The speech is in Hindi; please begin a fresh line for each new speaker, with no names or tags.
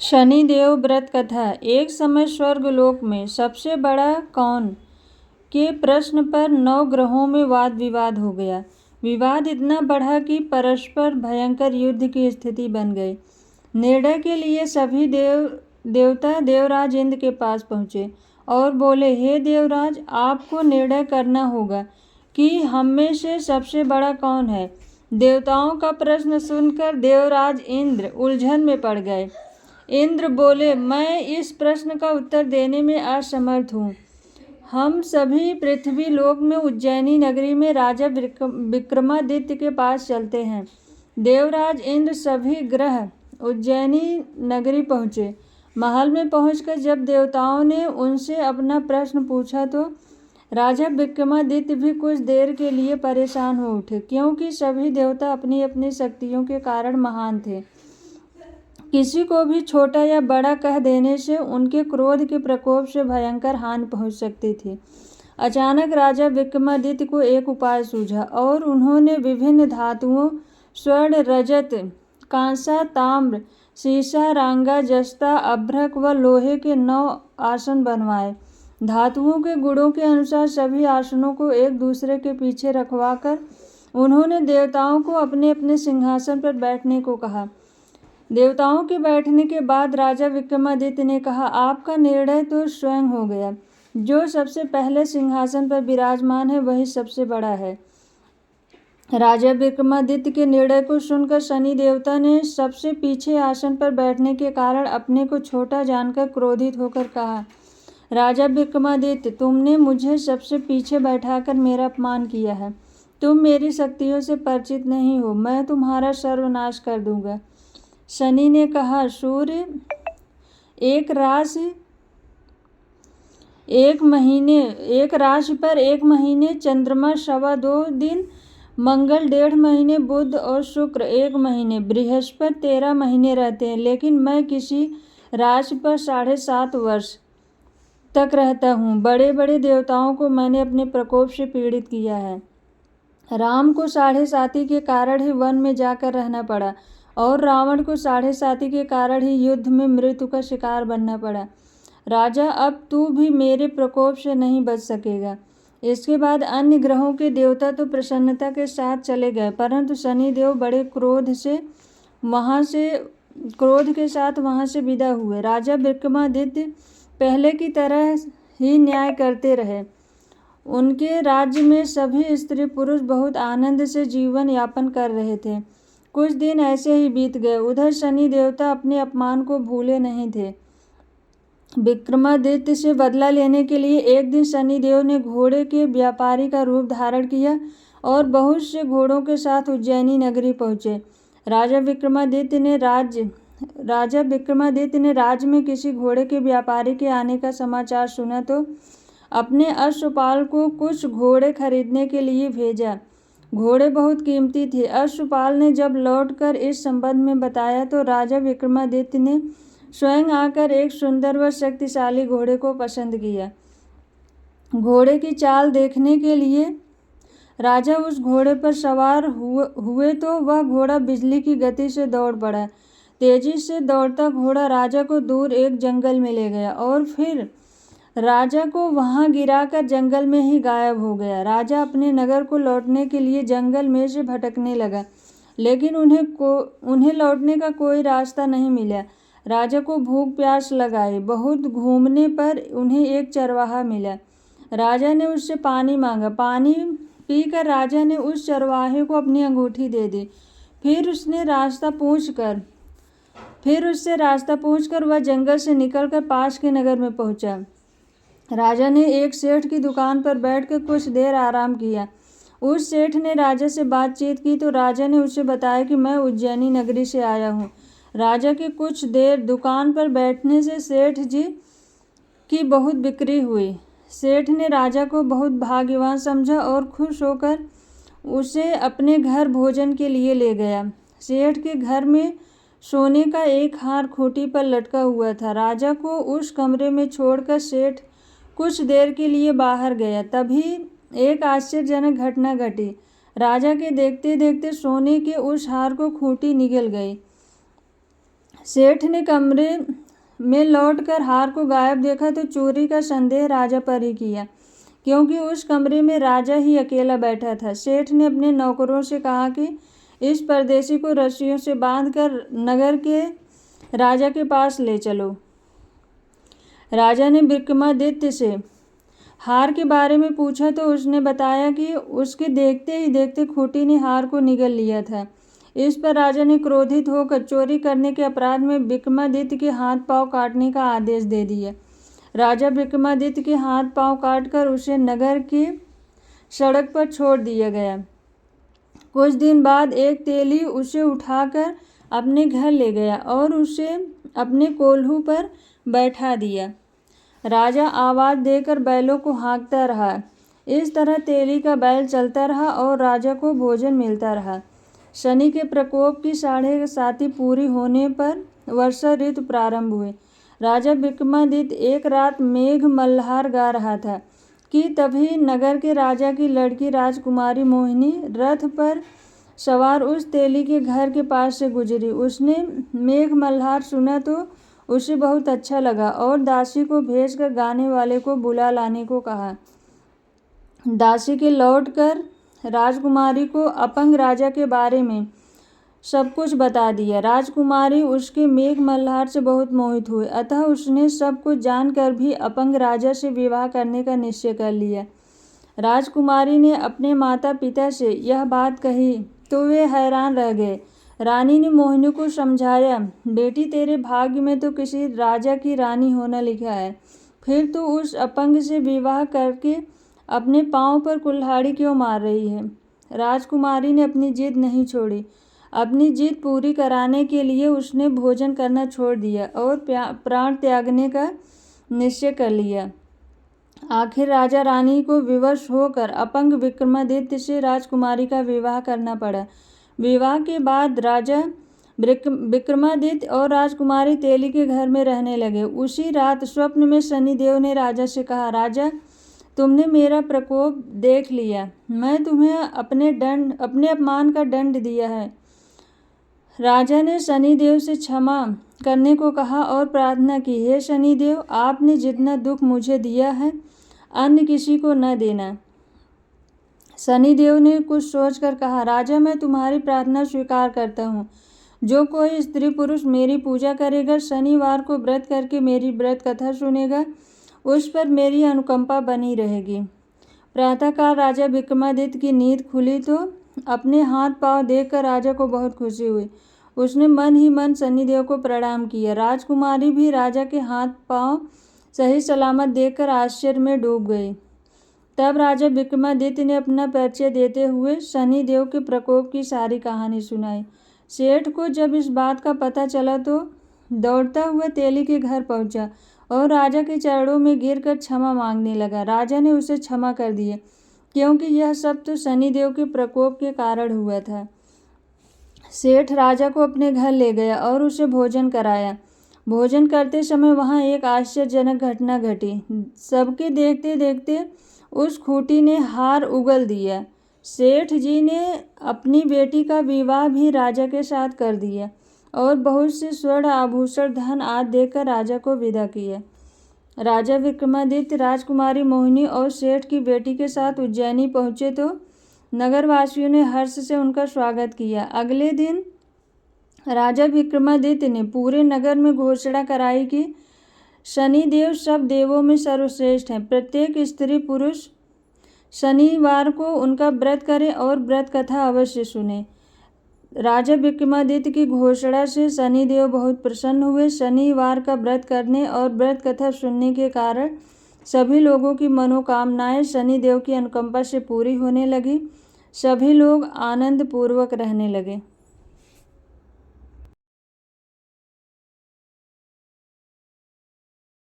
शनिदेव व्रत कथा। एक समय स्वर्गलोक में सबसे बड़ा कौन के प्रश्न पर 9 ग्रहों में वाद विवाद हो गया। विवाद इतना बढ़ा कि परस्पर भयंकर युद्ध की स्थिति बन गई। निर्णय के लिए सभी देवता देवराज इंद्र के पास पहुँचे और बोले, हे देवराज, आपको निर्णय करना होगा कि हम में से सबसे बड़ा कौन है। देवताओं का प्रश्न सुनकर देवराज इंद्र उलझन में पड़ गए। इंद्र बोले, मैं इस प्रश्न का उत्तर देने में असमर्थ हूँ। हम सभी पृथ्वी लोक में उज्जैनी नगरी में राजा विक्रमादित्य के पास चलते हैं। देवराज इंद्र सभी ग्रह उज्जैनी नगरी पहुँचे। महल में पहुंचकर जब देवताओं ने उनसे अपना प्रश्न पूछा तो राजा विक्रमादित्य भी कुछ देर के लिए परेशान हो उठे, क्योंकि सभी देवता अपनी अपनी शक्तियों के कारण महान थे। किसी को भी छोटा या बड़ा कह देने से उनके क्रोध के प्रकोप से भयंकर हानि पहुंच सकती थी। अचानक राजा विक्रमादित्य को एक उपाय सूझा और उन्होंने विभिन्न धातुओं स्वर्ण, रजत, कांसा, ताम्र, सीसा, रांगा, जस्ता, अभ्रक व लोहे के 9 आसन बनवाए। धातुओं के गुणों के अनुसार सभी आसनों को एक दूसरे के पीछे रखवाकर उन्होंने देवताओं को अपने अपने सिंहासन पर बैठने को कहा। देवताओं के बैठने के बाद राजा विक्रमादित्य ने कहा, आपका निर्णय तो स्वयं हो गया। जो सबसे पहले सिंहासन पर विराजमान है वही सबसे बड़ा है। राजा विक्रमादित्य के निर्णय को सुनकर शनि देवता ने सबसे पीछे आसन पर बैठने के कारण अपने को छोटा जानकर क्रोधित होकर कहा, राजा विक्रमादित्य, तुमने मुझे सबसे पीछे बैठाकर मेरा अपमान किया है। तुम मेरी शक्तियों से परिचित नहीं हो। मैं तुम्हारा सर्वनाश कर दूंगा। शनि ने कहा, सूर्य एक राशि पर 1 महीने, चंद्रमा 2.25 दिन, मंगल 1.5 महीने, बुध और शुक्र 1 महीने, बृहस्पति 13 महीने रहते हैं। लेकिन मैं किसी राशि पर 7.5 वर्ष तक रहता हूँ। बड़े बड़े देवताओं को मैंने अपने प्रकोप से पीड़ित किया है। राम को 7.5 के कारण ही वन में जाकर रहना पड़ा और रावण को 7.5 के कारण ही युद्ध में मृत्यु का शिकार बनना पड़ा। राजा, अब तू भी मेरे प्रकोप से नहीं बच सकेगा। इसके बाद अन्य ग्रहों के देवता तो प्रसन्नता के साथ चले गए, परंतु शनिदेव बड़े क्रोध के साथ वहां से विदा हुए। राजा विक्रमादित्य पहले की तरह ही न्याय करते रहे। उनके राज्य में सभी स्त्री पुरुष बहुत आनंद से जीवन यापन कर रहे थे। कुछ दिन ऐसे ही बीत गए। उधर शनि देवता अपने अपमान को भूले नहीं थे। विक्रमादित्य से बदला लेने के लिए एक दिन शनिदेव ने घोड़े के व्यापारी का रूप धारण किया और बहुत से घोड़ों के साथ उज्जैनी नगरी पहुँचे। राजा विक्रमादित्य ने राज्य में किसी घोड़े के व्यापारी के आने का समाचार सुना तो अपने अश्वपाल को कुछ घोड़े खरीदने के लिए भेजा। घोड़े बहुत कीमती थे। अश्वपाल ने जब लौटकर इस संबंध में बताया तो राजा विक्रमादित्य ने स्वयं आकर एक सुंदर व शक्तिशाली घोड़े को पसंद किया। घोड़े की चाल देखने के लिए राजा उस घोड़े पर सवार हुए तो वह घोड़ा बिजली की गति से दौड़ पड़ा। तेजी से दौड़ता घोड़ा राजा को दूर एक जंगल में ले गया और फिर राजा को वहां गिराकर जंगल में ही गायब हो गया। राजा अपने नगर को लौटने के लिए जंगल में से भटकने लगा, लेकिन उन्हें लौटने का कोई रास्ता नहीं मिला। राजा को भूख प्यास लगाई। बहुत घूमने पर उन्हें एक चरवाहा मिला। राजा ने उससे पानी मांगा। पानी पीकर राजा ने उस चरवाहे को अपनी अंगूठी दे दी। फिर उससे रास्ता पूछकर वह जंगल से निकलकर पास के नगर में पहुंचा। राजा ने एक सेठ की दुकान पर बैठकर कुछ देर आराम किया। उस सेठ ने राजा से बातचीत की तो राजा ने उसे बताया कि मैं उज्जैनी नगरी से आया हूँ। राजा के कुछ देर दुकान पर बैठने से सेठ जी की बहुत बिक्री हुई। सेठ ने राजा को बहुत भाग्यवान समझा और खुश होकर उसे अपने घर भोजन के लिए ले गया। सेठ के घर में सोने का एक हार खूंटी पर लटका हुआ था। राजा को उस कमरे में छोड़कर सेठ कुछ देर के लिए बाहर गया। तभी एक आश्चर्यजनक घटना घटी। राजा के देखते देखते सोने के उस हार को खूंटी निगल गई। सेठ ने कमरे में लौटकर हार को गायब देखा तो चोरी का संदेह राजा पर ही किया, क्योंकि उस कमरे में राजा ही अकेला बैठा था। सेठ ने अपने नौकरों से कहा कि इस परदेशी को रस्सियों से बांधकर नगर के राजा के पास ले चलो। राजा ने विक्रमादित्य से हार के बारे में पूछा तो उसने बताया कि उसके देखते ही देखते खूंटी ने हार को निगल लिया था। इस पर राजा ने क्रोधित होकर चोरी करने के अपराध में विक्रमादित्य के हाथ पांव काटने का आदेश दे दिया। राजा विक्रमादित्य के हाथ पांव काटकर उसे नगर की सड़क पर छोड़ दिया गया। कुछ दिन बाद एक तेली उसे उठाकर अपने घर ले गया और उसे अपने कोल्हू पर बैठा दिया। राजा आवाज़ देकर बैलों को हाँकता रहा। इस तरह तेली का बैल चलता रहा और राजा को भोजन मिलता रहा। शनि के प्रकोप की 7.5 पूरी होने पर वर्षा ऋतु प्रारंभ हुई। राजा विक्रमादित्य एक रात मेघ मल्हार गा रहा था कि तभी नगर के राजा की लड़की राजकुमारी मोहिनी रथ पर सवार उस तेली के घर के पास से गुजरी। उसने मेघ मल्हार सुना तो उसे बहुत अच्छा लगा और दासी को भेजकर गाने वाले को बुला लाने को कहा। दासी के लौटकर राजकुमारी को अपंग राजा के बारे में सब कुछ बता दिया। राजकुमारी उसके मेघ मल्हार से बहुत मोहित हुई, अतः उसने सब कुछ जानकर भी अपंग राजा से विवाह करने का निश्चय कर लिया। राजकुमारी ने अपने माता पिता से यह बात कही तो वे हैरान रह गए। रानी ने मोहिनी को समझाया, बेटी तेरे भाग्य में तो किसी राजा की रानी होना लिखा है, फिर तू उस अपंग से विवाह करके अपने पाँव पर कुल्हाड़ी क्यों मार रही है। राजकुमारी ने अपनी जिद नहीं छोड़ी। अपनी जिद पूरी कराने के लिए उसने भोजन करना छोड़ दिया और प्राण त्यागने का निश्चय कर लिया। आखिर राजा रानी को विवश होकर अपंग विक्रमादित्य से राजकुमारी का विवाह करना पड़ा। विवाह के बाद राजा विक्रमादित्य और राजकुमारी तेली के घर में रहने लगे। उसी रात स्वप्न में शनिदेव ने राजा से कहा, राजा तुमने मेरा प्रकोप देख लिया, मैं तुम्हें अपने अपमान का दंड दिया है। राजा ने शनिदेव से क्षमा करने को कहा और प्रार्थना की, हे शनिदेव, आपने जितना दुख मुझे दिया है अन्य किसी को न देना। शनिदेव ने कुछ सोचकर कहा, राजा मैं तुम्हारी प्रार्थना स्वीकार करता हूँ। जो कोई स्त्री पुरुष मेरी पूजा करेगा, शनिवार को व्रत करके मेरी व्रत कथा सुनेगा, उस पर मेरी अनुकंपा बनी रहेगी। प्रातःकाल राजा विक्रमादित्य की नींद खुली तो अपने हाथ पांव देखकर राजा को बहुत खुशी हुई। उसने मन ही मन शनिदेव को प्रणाम किया। राजकुमारी भी राजा के हाथ पांव सही सलामत देखकर आश्चर्य में डूब गई। तब राजा विक्रमादित्य ने अपना परिचय देते हुए शनिदेव के प्रकोप की सारी कहानी सुनाई। सेठ को जब इस बात का पता चला तो दौड़ता हुआ तेली के घर पहुंचा और राजा के चरणों में गिरकर क्षमा मांगने लगा। राजा ने उसे क्षमा कर दिया, क्योंकि यह सब तो शनिदेव के प्रकोप के कारण हुआ था। सेठ राजा को अपने घर ले गया और उसे भोजन कराया। भोजन करते समय वहाँ एक आश्चर्यजनक घटना घटी। सबके देखते देखते उस खूंटी ने हार उगल दिया। सेठ जी ने अपनी बेटी का विवाह भी राजा के साथ कर दिया और बहुत से स्वर्ण आभूषण धन आदि देकर राजा को विदा किया। राजा विक्रमादित्य राजकुमारी मोहिनी और सेठ की बेटी के साथ उज्जैनी पहुँचे तो नगरवासियों ने हर्ष से उनका स्वागत किया। अगले दिन राजा विक्रमादित्य ने पूरे नगर में घोषणा कराई कि शनिदेव सब देवों में सर्वश्रेष्ठ हैं। प्रत्येक स्त्री पुरुष शनिवार को उनका व्रत करे और व्रत कथा अवश्य सुने। राजा विक्रमादित्य की घोषणा से शनिदेव बहुत प्रसन्न हुए। शनिवार का व्रत करने और व्रत कथा सुनने के कारण सभी लोगों की मनोकामनाएं शनिदेव की अनुकंपा से पूरी होने लगी। सभी लोग आनंद पूर्वक रहने लगे।